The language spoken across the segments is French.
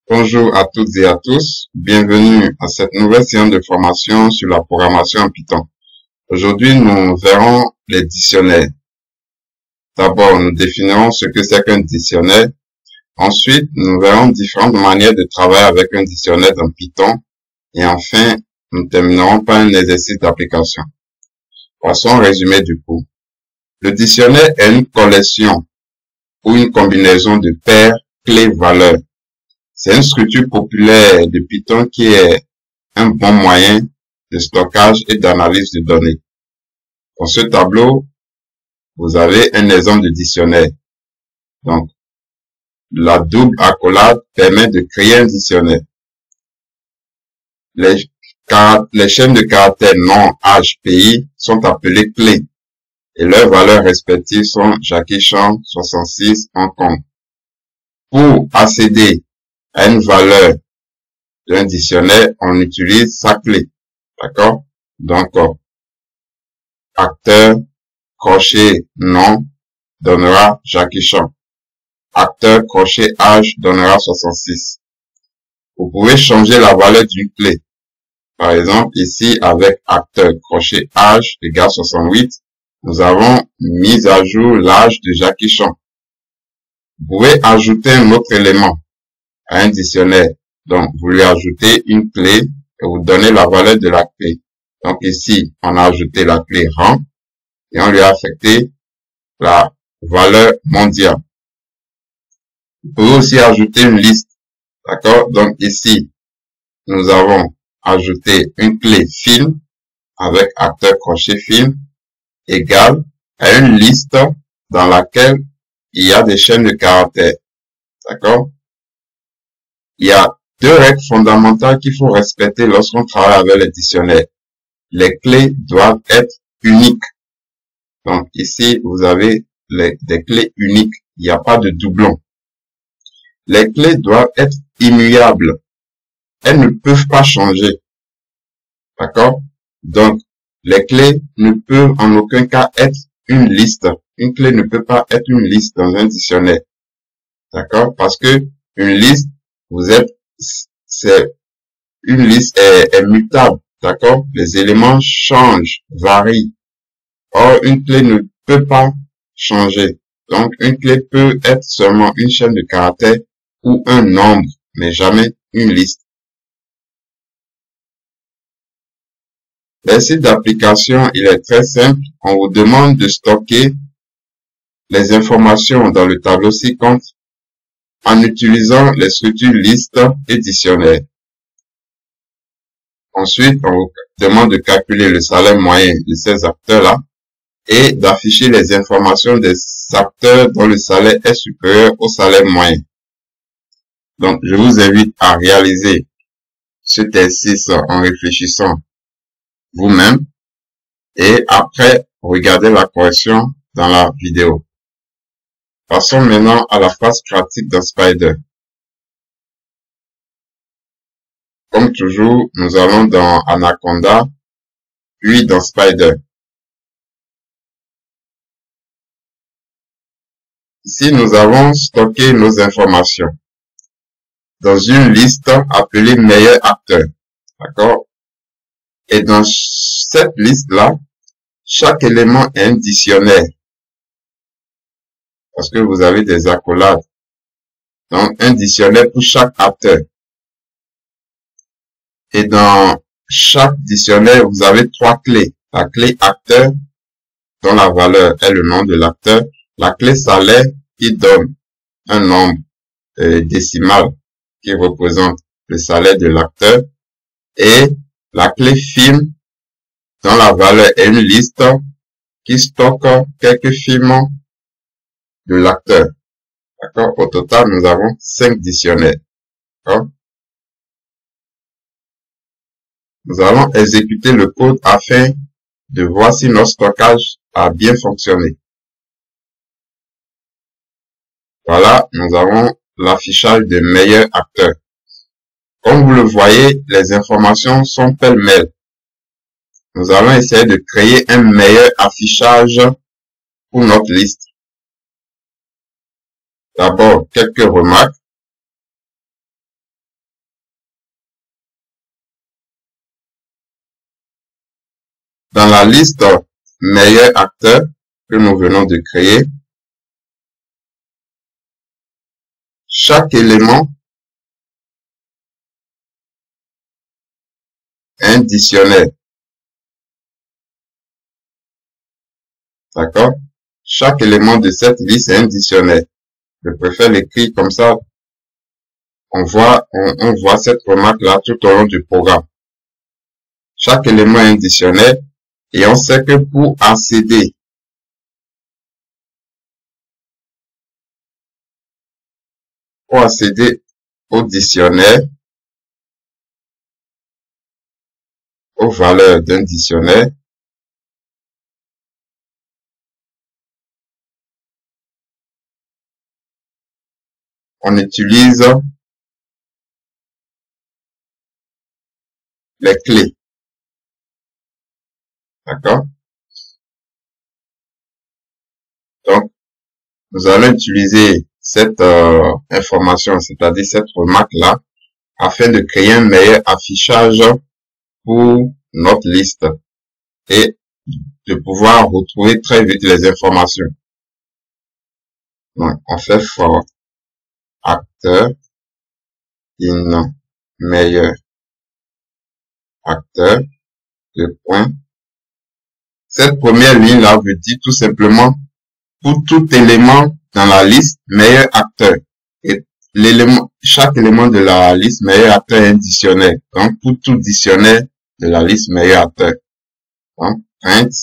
Bonjour à toutes et à tous, bienvenue à cette nouvelle séance de formation sur la programmation en Python. Aujourd'hui, nous verrons les dictionnaires. D'abord, nous définirons ce que c'est qu'un dictionnaire. Ensuite, nous verrons différentes manières de travailler avec un dictionnaire dans Python. Et enfin, nous terminerons par un exercice d'application. Passons au résumé du cours. Le dictionnaire est une collection ou une combinaison de paires, clés, valeurs. C'est une structure populaire de Python qui est un bon moyen de stockage et d'analyse de données. Dans ce tableau, vous avez un exemple de dictionnaire. Donc, la double accolade permet de créer un dictionnaire. Les chaînes de caractères nom, âge, pays sont appelées clés et leurs valeurs respectives sont Jackie Chan 66 Hong Kong. Pour accéder à une valeur d'un dictionnaire, on utilise sa clé. D'accord? Donc, acteur, crochet, nom, donnera Jackie Chan. Acteur, crochet, âge, donnera 66. Vous pouvez changer la valeur d'une clé. Par exemple, ici, avec acteur, crochet, âge égale 68, nous avons mis à jour l'âge de Jackie Chan. Vous pouvez ajouter un autre élément à un dictionnaire. Donc, vous lui ajoutez une clé et vous donnez la valeur de la clé. Donc ici, on a ajouté la clé rang et on lui a affecté la valeur mondiale. Vous pouvez aussi ajouter une liste. D'accord? Donc ici, nous avons ajouté une clé film avec acteur crochet film égale à une liste dans laquelle il y a des chaînes de caractères. D'accord? Il y a deux règles fondamentales qu'il faut respecter lorsqu'on travaille avec les dictionnaires. Les clés doivent être uniques. Donc ici, vous avez des clés uniques. Il n'y a pas de doublon. Les clés doivent être immuables. Elles ne peuvent pas changer. D'accord? Donc, les clés ne peuvent en aucun cas être une liste. Une clé ne peut pas être une liste dans un dictionnaire. D'accord? Parce que une liste, une liste est mutable. D'accord? Les éléments changent, varient. Or, une clé ne peut pas changer. Donc, une clé peut être seulement une chaîne de caractères ou un nombre, mais jamais une liste. L'exercice d'application, il est très simple. On vous demande de stocker les informations dans le tableau ci-compte en utilisant les structures liste et dictionnaire. Ensuite, on vous demande de calculer le salaire moyen de ces acteurs-là et d'afficher les informations des acteurs dont le salaire est supérieur au salaire moyen. Donc, je vous invite à réaliser ce exercice en réfléchissant vous-même et après, regardez la correction dans la vidéo. Passons maintenant à la phase pratique dans Spider. Comme toujours, nous allons dans Anaconda, puis dans Spider. Ici, nous avons stocké nos informations dans une liste appelée meilleur acteur. D'accord? Et dans cette liste-là, chaque élément est un dictionnaire. Parce que vous avez des accolades. Donc, un dictionnaire pour chaque acteur. Et dans chaque dictionnaire, vous avez trois clés. La clé acteur, dont la valeur est le nom de l'acteur. La clé salaire, qui donne un nombre décimal qui représente le salaire de l'acteur. Et la clé film, dont la valeur est une liste qui stocke quelques films de l'acteur. D'accord? Au total, nous avons 5 dictionnaires. D'accord? Nous allons exécuter le code afin de voir si notre stockage a bien fonctionné. Voilà, nous avons l'affichage de meilleur acteur. Comme vous le voyez, les informations sont pêle-mêle. Nous allons essayer de créer un meilleur affichage pour notre liste. D'abord, quelques remarques. dans la liste meilleur acteur que nous venons de créer, chaque élément est un dictionnaire. D'accord? Chaque élément de cette liste est un dictionnaire. Je préfère l'écrire comme ça. On voit cette remarque-là tout au long du programme. Chaque élément est un dictionnaire et on sait que pour accéder au dictionnaire, aux valeurs d'un dictionnaire, on utilise les clés. D'accord? Donc, nous allons utiliser cette information, c'est-à-dire cette remarque-là, afin de créer un meilleur affichage pour notre liste et de pouvoir retrouver très vite les informations. Donc, on fait for acteur in meilleur acteur de point. Cette première ligne-là veut dire tout simplement pour tout élément dans la liste meilleur acteur. Et chaque élément de la liste meilleur acteur est un dictionnaire. Donc, pour tout dictionnaire de la liste meilleur acteur. Donc, print,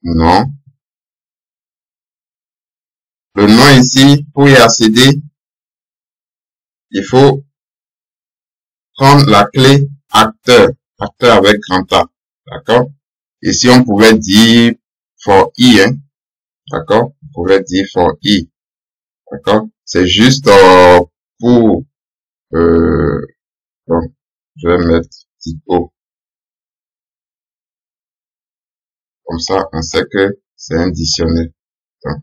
nom. Le nom ici, pour y accéder, il faut prendre la clé acteur, acteur avec grand A. D'accord? Ici, on pouvait dire for i, hein. D'accord? On pouvait dire for i. D'accord? C'est juste pour donc, je vais mettre typo. Comme ça, on sait que c'est un dictionnaire. Donc,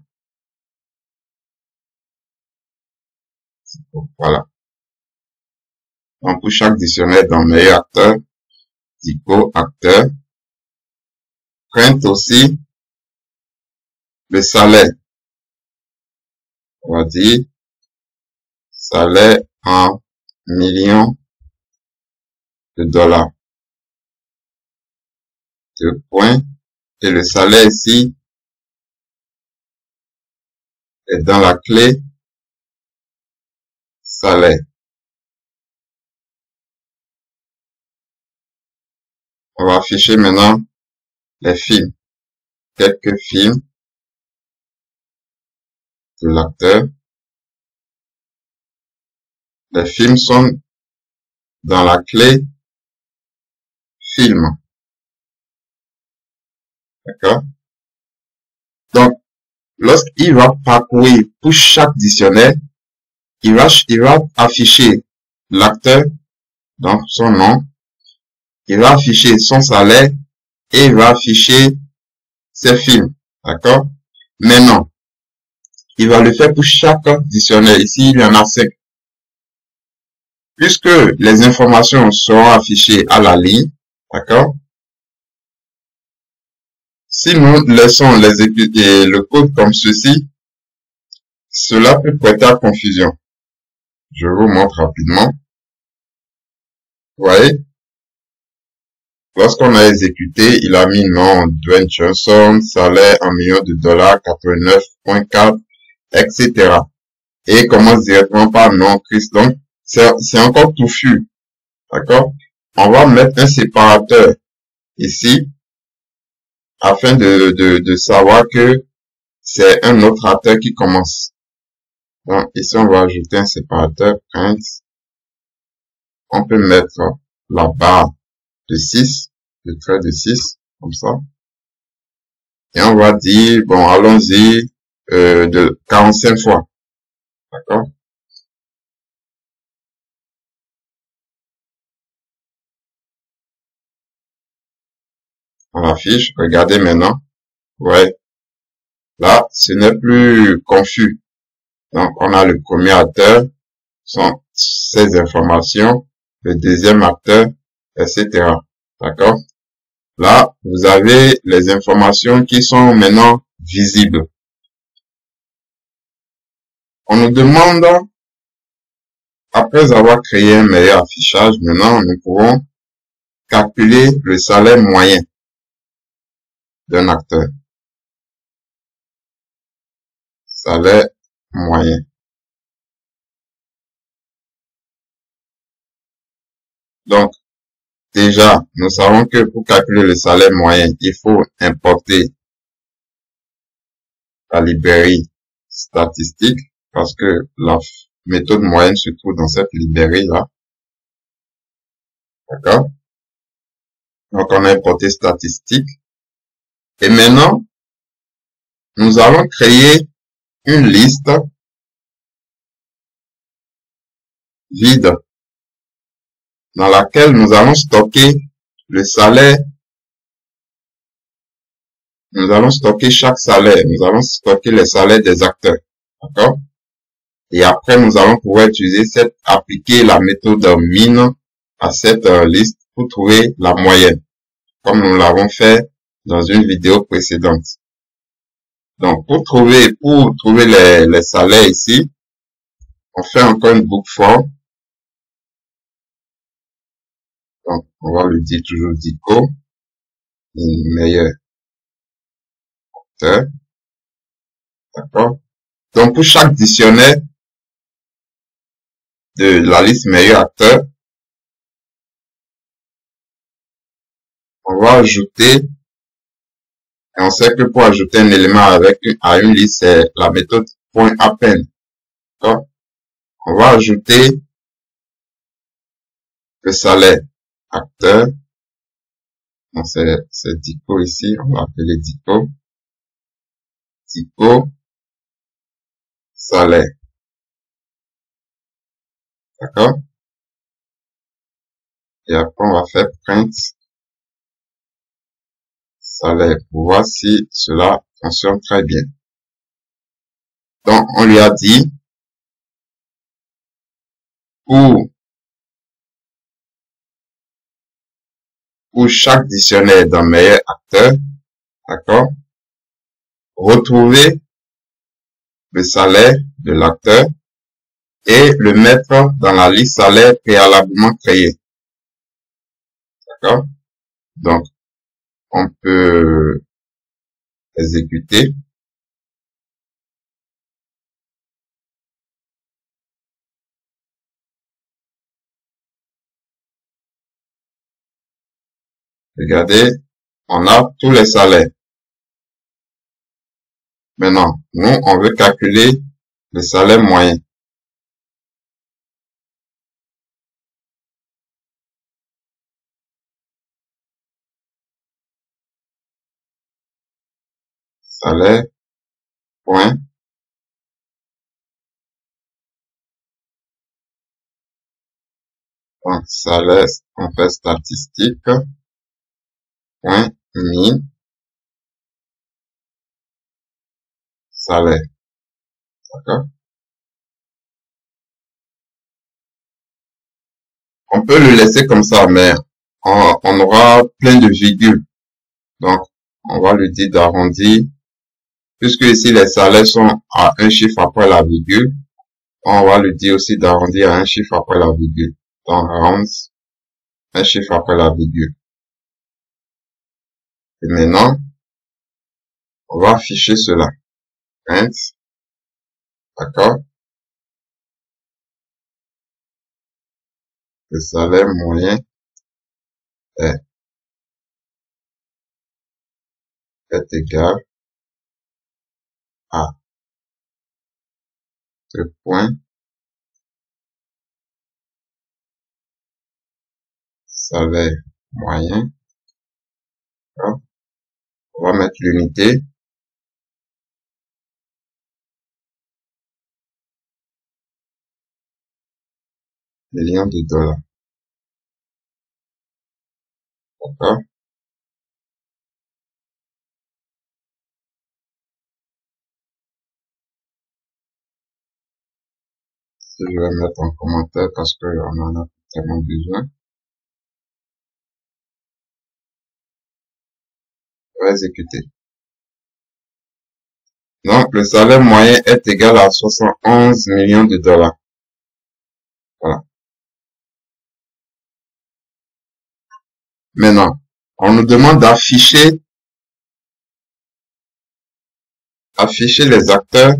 typo, voilà. Donc, pour chaque dictionnaire dans meilleur acteur, typo acteur, print aussi le salaire. On va dire salaire en millions de dollars. Deux points. Et le salaire ici est dans la clé salaire. On va afficher maintenant les films. Quelques films de l'acteur. Les films sont dans la clé film. D'accord? Donc, lorsqu'il va parcourir pour chaque dictionnaire, il va afficher l'acteur, donc son nom, il va afficher son salaire et il va afficher ses films. D'accord? Maintenant, il va le faire pour chaque dictionnaire. Ici, il y en a 5. Puisque les informations seront affichées à la ligne, d'accord? Si nous laissons le code comme ceci, cela peut prêter à confusion. Je vous montre rapidement. Vous voyez? Lorsqu'on a exécuté, il a mis nom Dwayne Johnson, salaire en millions de dollars, 89.4, etc. Et il commence directement par nom Chris. Donc, c'est encore touffu. D'accord? On va mettre un séparateur ici afin de savoir que c'est un autre acteur qui commence. Donc, ici, on va ajouter un séparateur print. On peut mettre la barre de 6, le trait de 6, comme ça. Et on va dire, bon, allons-y de 45 fois. D'accord? On affiche, regardez maintenant. Ouais. Là, ce n'est plus confus. Donc, on a le premier acteur, ses informations, le deuxième acteur, etc. D'accord? Là, vous avez les informations qui sont maintenant visibles. On nous demande, après avoir créé un meilleur affichage, maintenant, nous pouvons calculer le salaire moyen d'un acteur. Salaire moyen. Donc, déjà, nous savons que pour calculer le salaire moyen, il faut importer la librairie statistique parce que la méthode moyenne se trouve dans cette librairie-là. D'accord? Donc, on a importé statistique. Et maintenant, nous allons créer une liste vide dans laquelle nous allons stocker le salaire. Nous allons stocker chaque salaire. Nous allons stocker les salaires des acteurs. D'accord? Et après, nous allons pouvoir appliquer la méthode min à cette liste pour trouver la moyenne, comme nous l'avons fait dans une vidéo précédente. Donc, pour trouver les salaires ici, on fait encore une boucle for. Donc, on va lui dire toujours DICO, meilleur acteur. D'accord? Donc, pour chaque dictionnaire de la liste meilleur acteur, on va ajouter, et on sait que pour ajouter un élément à une liste, c'est la méthode .append. D'accord? On va ajouter le salaire acteur. Donc, c'est DICO ici, on va appeler DICO. DICO salaire. D'accord? Et après, on va faire print salaire pour voir si cela fonctionne très bien. Donc, on lui a dit pour chaque dictionnaire d'un meilleur acteur, d'accord, retrouver le salaire de l'acteur et le mettre dans la liste salaire préalablement créée. D'accord? Donc, on peut exécuter. Regardez, on a tous les salaires. Maintenant, nous, on veut calculer le salaire moyen. Salaire, point. Donc, salaire, on fait statistique, point, min, salaire. D'accord? On peut le laisser comme ça, mais on aura plein de virgules. Donc, on va lui dire d'arrondir. Puisque ici, les salaires sont à un chiffre après la virgule, on va lui dire aussi d'arrondir à un chiffre après la virgule. Donc, round un chiffre après la virgule. Et maintenant, on va afficher cela. Print. D'accord? Le salaire moyen est égal à 2 points. Salaire moyen. D'accord? On va mettre l'unité. Millions de dollars. D'accord? Je vais mettre en commentaire parce qu'on en a tellement besoin. On va exécuter. Donc, le salaire moyen est égal à 71 millions de dollars. Voilà. Maintenant, on nous demande d'afficher les acteurs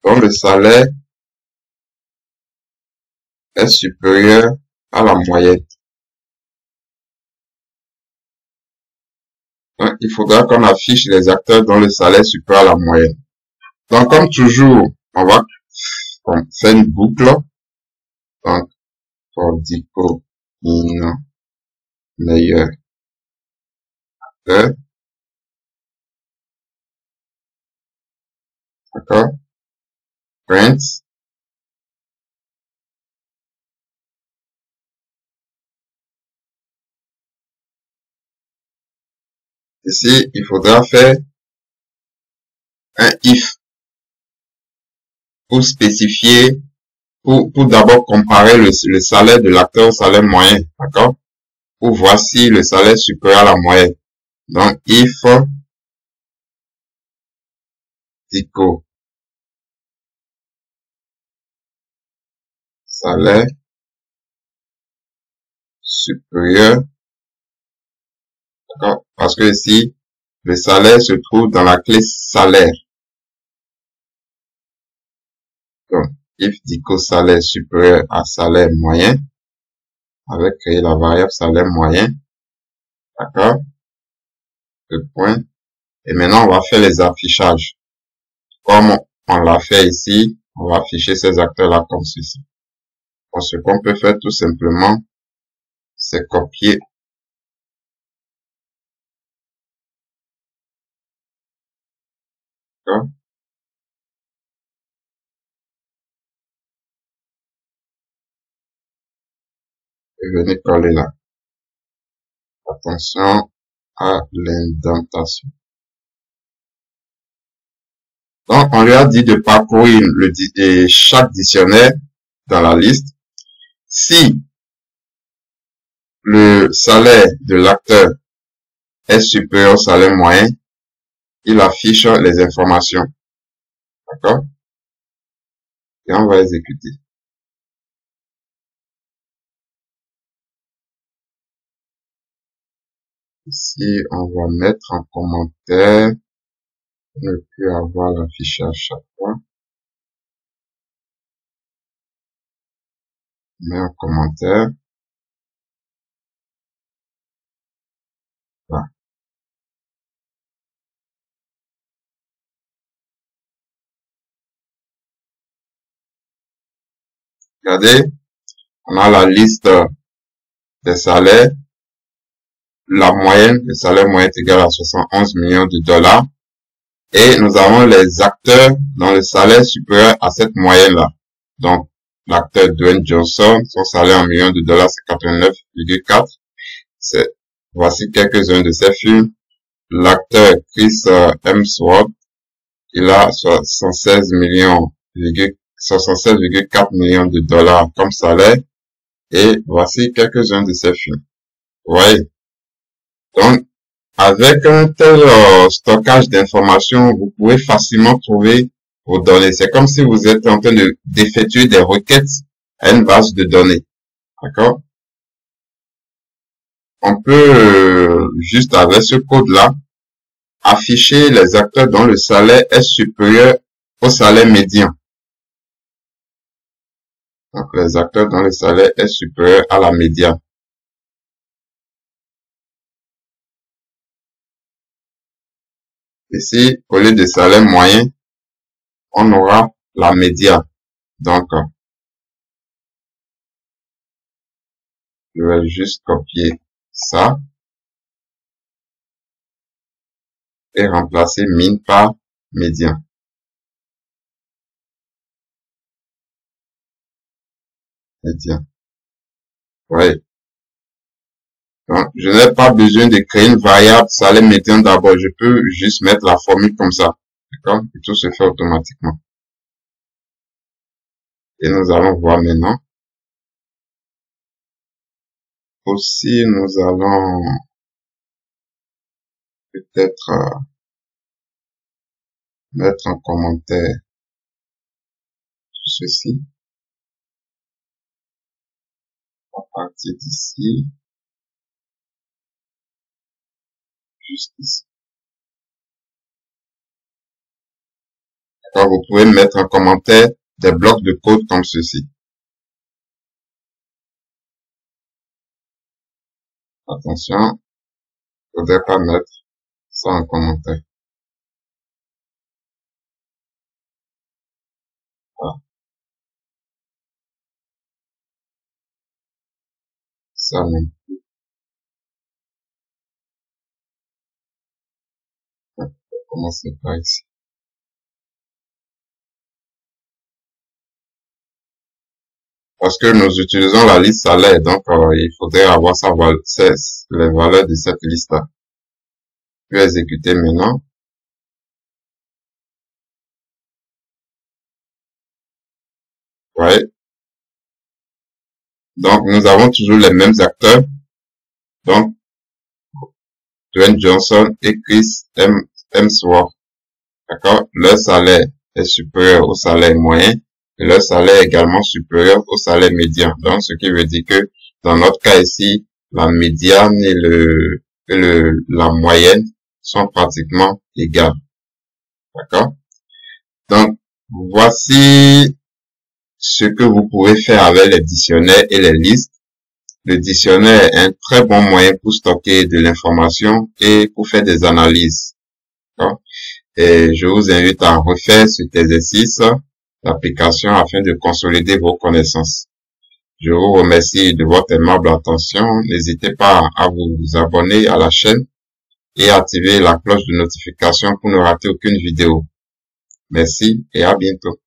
dont le salaire est supérieur à la moyenne. Donc, il faudra qu'on affiche les acteurs dont le salaire est supérieur à la moyenne. Donc, comme toujours, on va faire une boucle. Donc, for Dico in meilleur acteur. D'accord? Print. Ici, il faudra faire un if pour spécifier, pour d'abord comparer le salaire de l'acteur au salaire moyen. D'accord? Pour voir si le salaire est supérieur à la moyenne. Donc, if Dico salaire supérieur. D'accord? Parce que ici, le salaire se trouve dans la clé salaire. Donc, if Dico salaire supérieur à salaire moyen, avec créer la variable salaire moyen. D'accord? Deux points. Et maintenant, on va faire les affichages. Comme on l'a fait ici, on va afficher ces acteurs-là comme ceci. Donc, ce qu'on peut faire tout simplement, c'est copier. D'accord? Et venir coller là. Attention à l'indentation. Donc, on lui a dit de parcourir chaque dictionnaire dans la liste. Si le salaire de l'acteur est supérieur au salaire moyen, il affiche les informations. D'accord? Et on va exécuter. Ici, on va mettre en commentaire, ne plus avoir l'affichage à chaque fois. On met en commentaire. Voilà. Regardez, on a la liste des salaires. La moyenne, le salaire moyen est égal à 71 millions de dollars. Et nous avons les acteurs dont le salaire est supérieur à cette moyenne-là. Donc, l'acteur Dwayne Johnson, son salaire en millions de dollars, c'est 89,4. Voici quelques-uns de ses films. L'acteur Chris Hemsworth, il a 76,4 millions de dollars comme salaire. Et voici quelques-uns de ses films. Vous voyez? Donc, avec un tel stockage d'informations, vous pouvez facilement trouver vos données. C'est comme si vous êtes en train d'effectuer des requêtes à une base de données. D'accord? On peut, juste avec ce code-là, afficher les acteurs dont le salaire est supérieur au salaire médian. Donc, les acteurs dont le salaire est supérieur à la médiane. Ici, au lieu de salaire moyen, on aura la médiane. Donc, je vais juste copier ça et remplacer min par médian. Médian. Ouais. Donc, je n'ai pas besoin de créer une variable salaire médian d'abord. Je peux juste mettre la formule comme ça. D'accord? Et tout se fait automatiquement. Et nous allons voir maintenant. Aussi, nous allons peut-être mettre un commentaire sur ceci à partir d'ici, juste ici. D'accord, vous pouvez mettre un commentaire des blocs de code comme ceci. Attention, il ne faudrait pas mettre ça en commentaire. Voilà. Ça non. On va commencer par ici. Parce que nous utilisons la liste salaire, donc il faudrait avoir les valeurs de cette liste-là. Je vais exécuter maintenant. Ouais. Donc nous avons toujours les mêmes acteurs. Donc Dwayne Johnson et Chris Hemsworth. D'accord? Leur salaire est supérieur au salaire moyen et leur salaire est également supérieur au salaire médian. Donc, ce qui veut dire que dans notre cas ici, la médiane et la moyenne sont pratiquement égales. D'accord? Donc, voici ce que vous pouvez faire avec les dictionnaires et les listes. Le dictionnaire est un très bon moyen pour stocker de l'information et pour faire des analyses. D'accord? Et je vous invite à refaire cet exercice d'application afin de consolider vos connaissances. Je vous remercie de votre aimable attention. N'hésitez pas à vous abonner à la chaîne et activer la cloche de notification pour ne rater aucune vidéo. Merci et à bientôt.